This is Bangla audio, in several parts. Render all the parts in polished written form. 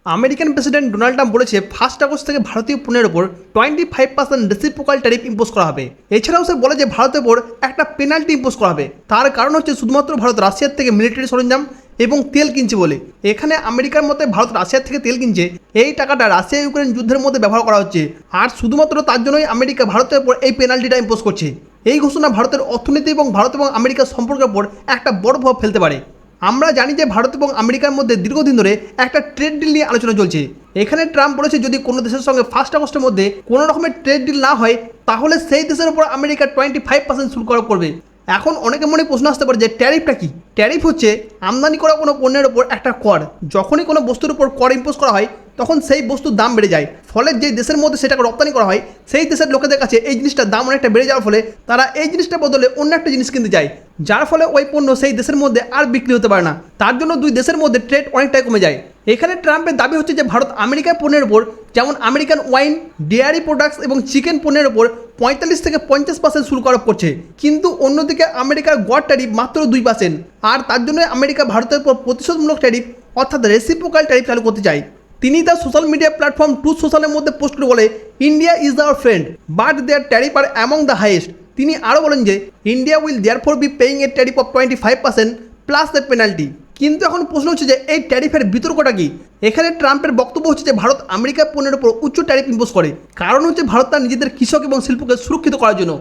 আমেরিকান প্রেসিডেন্ট ডোনাল্ড ট্রাম্প বলেছে 1 আগস্ট থেকে ভারতীয় পণ্যের ওপর 25% রেসিপ্রোকাল ট্যারিফ ইম্পোজ করা হবে। এছাড়াও সে বলে যে ভারতের ওপর একটা পেনাল্টি ইম্পোজ করা হবে। তার কারণ হচ্ছে শুধুমাত্র ভারত রাশিয়ার থেকে মিলিটারি সরঞ্জাম এবং তেল কিনছে বলে। এখানে আমেরিকার মতে ভারত রাশিয়ার থেকে তেল কিনছে, এই টাকাটা রাশিয়া ইউক্রেন যুদ্ধের মধ্যে ব্যবহার করা হচ্ছে, আর শুধুমাত্র তার জন্যই আমেরিকা ভারতের ওপর এই পেনাল্টিটা ইম্পোজ করছে। এই ঘোষণা ভারতের অর্থনীতি এবং ভারত এবং আমেরিকার সম্পর্কের উপর একটা বড় প্রভাব ফেলতে পারে। আমরা জানি যে ভারত এবং আমেরিকার মধ্যে দীর্ঘদিন ধরে একটা ট্রেড ডিল নিয়ে আলোচনা চলছে। এখানে ট্রাম্প বলেছে যদি কোনো দেশের সঙ্গে 1 আগস্টের মধ্যে কোনো রকমের ট্রেড ডিল না হয় তাহলে সেই দেশের উপর আমেরিকা 25% শুল্ক আরোপ করবে। এখন অনেকের মনে প্রশ্ন আসতে পারে যে ট্যারিফটা কি। ট্যারিফ হচ্ছে আমদানি করা কোনো পণ্যের ওপর একটা কর। যখনই কোনো বস্তুর উপর কর ইম্পোজ করা হয় তখন সেই বস্তুর দাম বেড়ে যায়, ফলে যে দেশের মধ্যে সেটাকে রপ্তানি করা হয় সেই দেশের লোকেদের কাছে এই জিনিসটার দাম অনেকটা বেড়ে যাওয়ার ফলে তারা এই জিনিসটার বদলে অন্য একটা জিনিস কিনতে চায়, যার ফলে ওই পণ্য সেই দেশের মধ্যে আর বিক্রি হতে পারে না। তার জন্য দুই দেশের মধ্যে ট্রেড অনেকটাই কমে যায়। এখানে ট্রাম্পের দাবি হচ্ছে যে ভারত আমেরিকার পণ্যের ওপর যেমন আমেরিকান ওয়াইন, ডেয়ারি প্রোডাক্টস এবং চিকেন পণ্যের ওপর 45 থেকে 50% শুল্ক আরোপ করছে, কিন্তু অন্যদিকে আমেরিকার গড় ট্যারিফ মাত্র 2%। আর তার জন্য আমেরিকা ভারতের উপর প্রতিশোধমূলক ট্যারিফ অর্থাৎ রেসিপ্রোকাল ট্যারিফ চালু করতে চায়। তিনি তার সোশ্যাল মিডিয়া প্ল্যাটফর্ম ট্রুথ সোশ্যালের মধ্যে পোস্ট করে বলে, India is our friend but their tariff are among the highest. তিনি আরও বলেন যে India will therefore be paying a tariff of 25% plus the penalty. কিন্তু এখন প্রশ্ন হচ্ছে যে এই ট্যারিফের বিতর্কটা কি। এখানে ট্রাম্পের বক্তব্য হচ্ছে যে ভারত আমেরিকার পণ্যের উপর উচ্চ ট্যারিফ ইম্পোজ করে, কারণ হচ্ছে ভারত তার নিজেদের কৃষক এবং শিল্পকে সুরক্ষিত করার জন্য।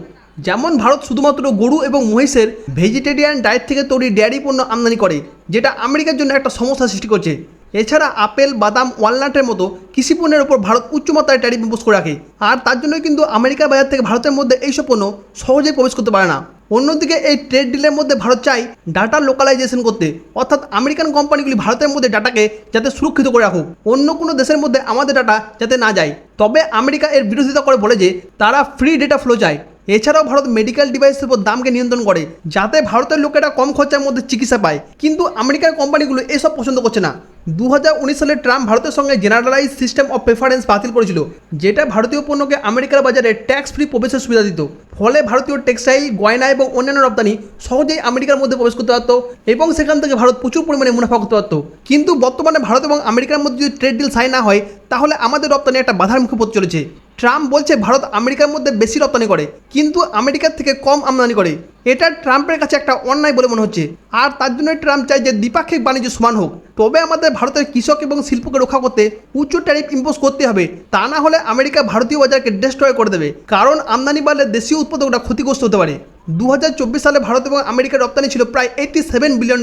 যেমন ভারত শুধুমাত্র গরু এবং মহিষের ভেজিটেরিয়ান ডায়েট থেকে তৈরি ডেয়ারি পণ্য আমদানি করে, যেটা আমেরিকার জন্য একটা সমস্যা সৃষ্টি করছে। এছাড়া আপেল, বাদাম, ওয়ালনাটের মতো কৃষি পণ্যের উপর ভারত উচ্চমাত্রায় ট্যারিফ ইম্পোজ করে রাখে, আর তার জন্যই কিন্তু আমেরিকার বাজার থেকে ভারতের মধ্যে এইসব পণ্য সহজেই প্রবেশ করতে পারে না। অন্যদিকে এই ট্রেড ডিলের মধ্যে ভারত চায় ডাটা লোকালাইজেশন করতে, অর্থাৎ আমেরিকান কোম্পানিগুলি ভারতের মধ্যে ডাটাকে যাতে সুরক্ষিত করে রাখুক, অন্য কোনো দেশের মধ্যে আমাদের ডাটা যাতে না যায়। তবে আমেরিকা এর বিরোধিতা করে বলে যে তারা ফ্রি ডেটা ফ্লো চায়। এছাড়াও ভারত মেডিকেল ডিভাইসের উপর দামকে নিয়ন্ত্রণ করে যাতে ভারতের লোকেরা কম খরচার মধ্যে চিকিৎসা পায়, কিন্তু আমেরিকার কোম্পানিগুলো এসব পছন্দ করছে না। 2019 সালে ট্রাম্প ভারতের সঙ্গে জেনারেলাইজ সিস্টেম অফ প্রেফারেন্স বাতিল করেছিল, যেটা ভারতীয় পণ্যকে আমেরিকার বাজারে ট্যাক্স ফ্রি প্রবেশের সুবিধা দিত। ফলে ভারতীয় টেক্সটাইল, গয়না এবং অন্যান্য রপ্তানি সহজেই আমেরিকার মধ্যে প্রবেশ করতে পারত এবং সেখান থেকে ভারত প্রচুর পরিমাণে মুনাফা করতে পারত। কিন্তু বর্তমানে ভারত এবং আমেরিকার মধ্যে যদি ট্রেড ডিল সাইন না হয় তাহলে আমাদের রপ্তানি একটা বাধার মুখে পড়তে চলেছে। ট্রাম্প বলছে ভারত আমেরিকার মধ্যে বেশি রপ্তানি করে কিন্তু আমেরিকার থেকে কম আমদানি করে। এটা ট্রাম্পের কাছে একটা অন্যায় বলে মনে হচ্ছে, আর তার জন্যই ট্রাম্প চায় যে দ্বিপাক্ষিক বাণিজ্য সমান হোক। তবে আমাদের ভারতের কৃষক এবং শিল্পকে রক্ষা করতে উচ্চ ট্যারিফ ইম্পোজ করতে হবে, তা না হলে আমেরিকা ভারতীয় বাজারকে ডিস্ট্রয় করে দেবে, কারণ আমদানি বাড়লে দেশীয় উৎপাদকরা ক্ষতিগ্রস্ত হতে পারে। 2024 সালে ভারত এবং আমেরিকার রপ্তানি ছিল প্রায় $87 বিলিয়ন,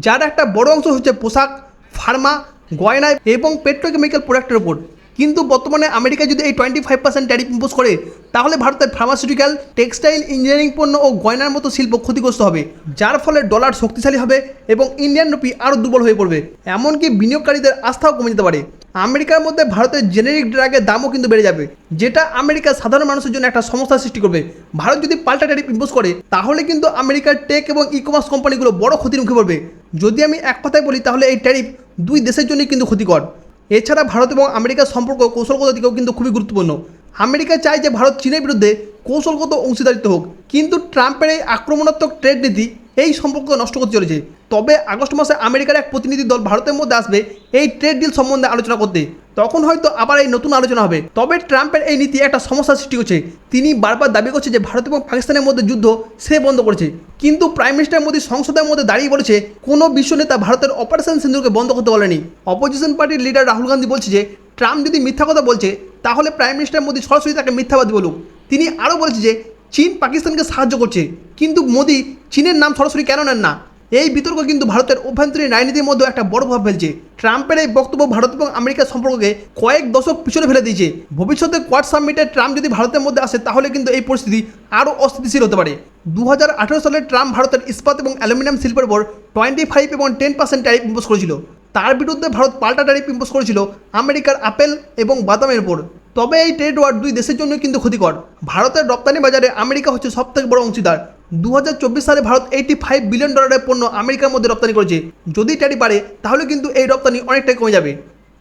যার একটা বড় অংশ হচ্ছে পোশাক, ফার্মা, গয়না এবং পেট্রোকেমিক্যাল প্রোডাক্টের উপর। কিন্তু বর্তমানে আমেরিকা যদি এই 25% ট্যারিফ ইম্পোজ করে তাহলে ভারতের ফার্মাসিউটিক্যাল, টেক্সটাইল, ইঞ্জিনিয়ারিং পণ্য ও গয়নার মতো শিল্প ক্ষতিগ্রস্ত হবে, যার ফলে ডলার শক্তিশালী হবে এবং ইন্ডিয়ান রুপি আরও দুর্বল হয়ে পড়বে। এমনকি বিনিয়োগকারীদের আস্থাও কমে যেতে পারে। আমেরিকার মধ্যে ভারতের জেনেরিক ড্রাগের দামও কিন্তু বেড়ে যাবে, যেটা আমেরিকার সাধারণ মানুষের জন্য একটা সমস্যার সৃষ্টি করবে। ভারত যদি পাল্টা ট্যারিফ ইম্পোজ করে তাহলে কিন্তু আমেরিকার টেক এবং ই কমার্স কোম্পানিগুলো বড় ক্ষতির মুখে পড়বে। যদি আমি এক কথায় বলি তাহলে এই ট্যারিফ দুই দেশের জন্যই কিন্তু ক্ষতিকর। এছাড়া ভারত এবং আমেরিকার সম্পর্ক কৌশলগত দিকেও কিন্তু খুবই গুরুত্বপূর্ণ। আমেরিকা চায় যে ভারত চীনের বিরুদ্ধে কৌশলগত অংশীদারিত্ব হোক, কিন্তু ট্রাম্পের এই আক্রমণাত্মক ট্রেড নীতি এই সম্পর্ক নষ্ট করতে চলেছে। তবে আগস্ট মাসে আমেরিকার এক প্রতিনিধি দল ভারতের মধ্যে আসবে এই ট্রেড ডিল সম্বন্ধে আলোচনা করতে, তখন হয়তো আবার এই নতুন আলোচনা হবে। তবে ট্রাম্পের এই নীতি একটা সমস্যার সৃষ্টি করছে। তিনি বারবার দাবি করছে যে ভারত এবং পাকিস্তানের মধ্যে যুদ্ধ সে বন্ধ করেছে, কিন্তু প্রাইম মিনিস্টার মোদী সংসদের মধ্যে দাঁড়িয়ে বলেছে কোনো বিশ্ব নেতা ভারতের অপারেশন সিন্দুরকে বন্ধ করতে বলেনি। অপোজিশন পার্টির লিডার রাহুল গান্ধী বলছে যে ট্রাম্প যদি মিথ্যা কথা বলছে তাহলে প্রাইম মিনিস্টার মোদী সরাসরি তাকে মিথ্যাবাদী বলুক। তিনি আরও বলেছে যে চীন পাকিস্তানকে সাহায্য করছে, কিন্তু মোদী চীনের নাম সরাসরি কেন নেন না। এই বিতর্ক কিন্তু ভারতের অভ্যন্তরীণ রাজনীতির মধ্যে একটা বড় প্রভাব ফেলছে। ট্রাম্পের এই বক্তব্য ভারত এবং আমেরিকার সম্পর্ককে কয়েক দশক পিছনে ফেলে দিয়েছে। ভবিষ্যতে কোয়াড সামিটে ট্রাম্প যদি ভারতের মধ্যে আসে তাহলে কিন্তু এই পরিস্থিতি আরও অস্থিতিশীল হতে পারে। 2018 সালে ট্রাম্প ভারতের ইস্পাত এবং অ্যালুমিনিয়াম শিল্পের উপর 25 এবং 10% ট্যারিফ ইম্পোজ করেছিল। তার বিরুদ্ধে ভারত পাল্টা ট্যারিফ ইম্পোজ করেছিল আমেরিকার আপেল এবং বাদামের উপর। তবে এই ট্রেড ওয়ার দুই দেশের জন্য কিন্তু ক্ষতিকর। ভারতের রপ্তানি বাজারে আমেরিকা হচ্ছে সবথেকে বড় অংশীদার। 2024 সালে ভারত $85 বিলিয়ন পণ্য আমেরিকার মধ্যে রপ্তানি করেছে। যদি ট্যারিফ বাড়ে তাহলে কিন্তু এই রপ্তানি অনেকটাই কমে যাবে।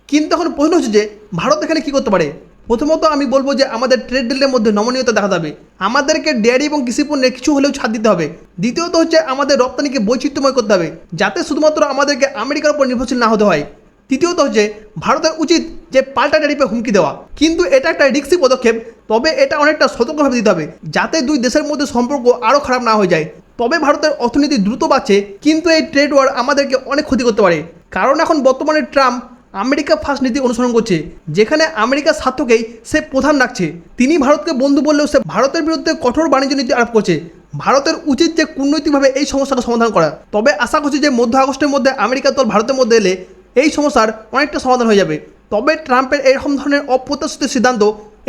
কিন্তু এখন প্রশ্ন হচ্ছে যে ভারত এখানে কী করতে পারে। প্রথমত আমি বলবো যে আমাদের ট্রেড ডিলের মধ্যে নমনীয়তা দেখা যাবে। আমাদেরকে ডেয়ারি এবং কৃষি পণ্যে কিছু হলেও ছাড় দিতে হবে। দ্বিতীয়ত হচ্ছে আমাদের রপ্তানিকে বৈচিত্র্যময় করতে হবে, যাতে শুধুমাত্র আমাদেরকে আমেরিকার উপর নির্ভরশীল না হতে হয়। তৃতীয়ত হচ্ছে ভারতের উচিত যে পাল্টা ট্যারিফে হুমকি দেওয়া, কিন্তু এটা একটা রিস্কি পদক্ষেপ। তবে এটা অনেকটা সতর্কভাবে দিতে হবে যাতে দুই দেশের মধ্যে সম্পর্ক আরও খারাপ না হয়ে যায়। তবে ভারতের অর্থনীতি দ্রুত বাড়ছে, কিন্তু এই ট্রেড ওয়ার আমাদেরকে অনেক ক্ষতি করতে পারে। কারণ এখন বর্তমানে ট্রাম্প আমেরিকা ফার্স্ট নীতি অনুসরণ করছে, যেখানে আমেরিকার স্বার্থকেই সে প্রধান রাখছে। তিনি ভারতকে বন্ধু বললেও সে ভারতের বিরুদ্ধে কঠোর বাণিজ্য নীতি আরোপ করছে। ভারতের উচিত যে কূটনৈতিকভাবে এই সমস্যাটা সমাধান করা। তবে আশা করছি যে মধ্য আগস্টের মধ্যে আমেরিকার দল ভারতের মধ্যে এলে এই সমস্যার অনেকটা সমাধান হয়ে যাবে। তবে ট্রাম্পের এরকম ধরনের অপ্রত্যাশিত সিদ্ধান্ত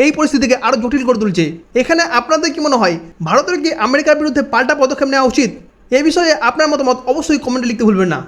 এই পরিস্থিতিকে আরও জটিল করে তুলছে। এখানে আপনাদের কি মনে হয়, ভারতের কি আমেরিকার বিরুদ্ধে পাল্টা পদক্ষেপ নেওয়া উচিত? এ বিষয়ে আপনার মতামত অবশ্যই কমেন্টে লিখতে ভুলবেন না।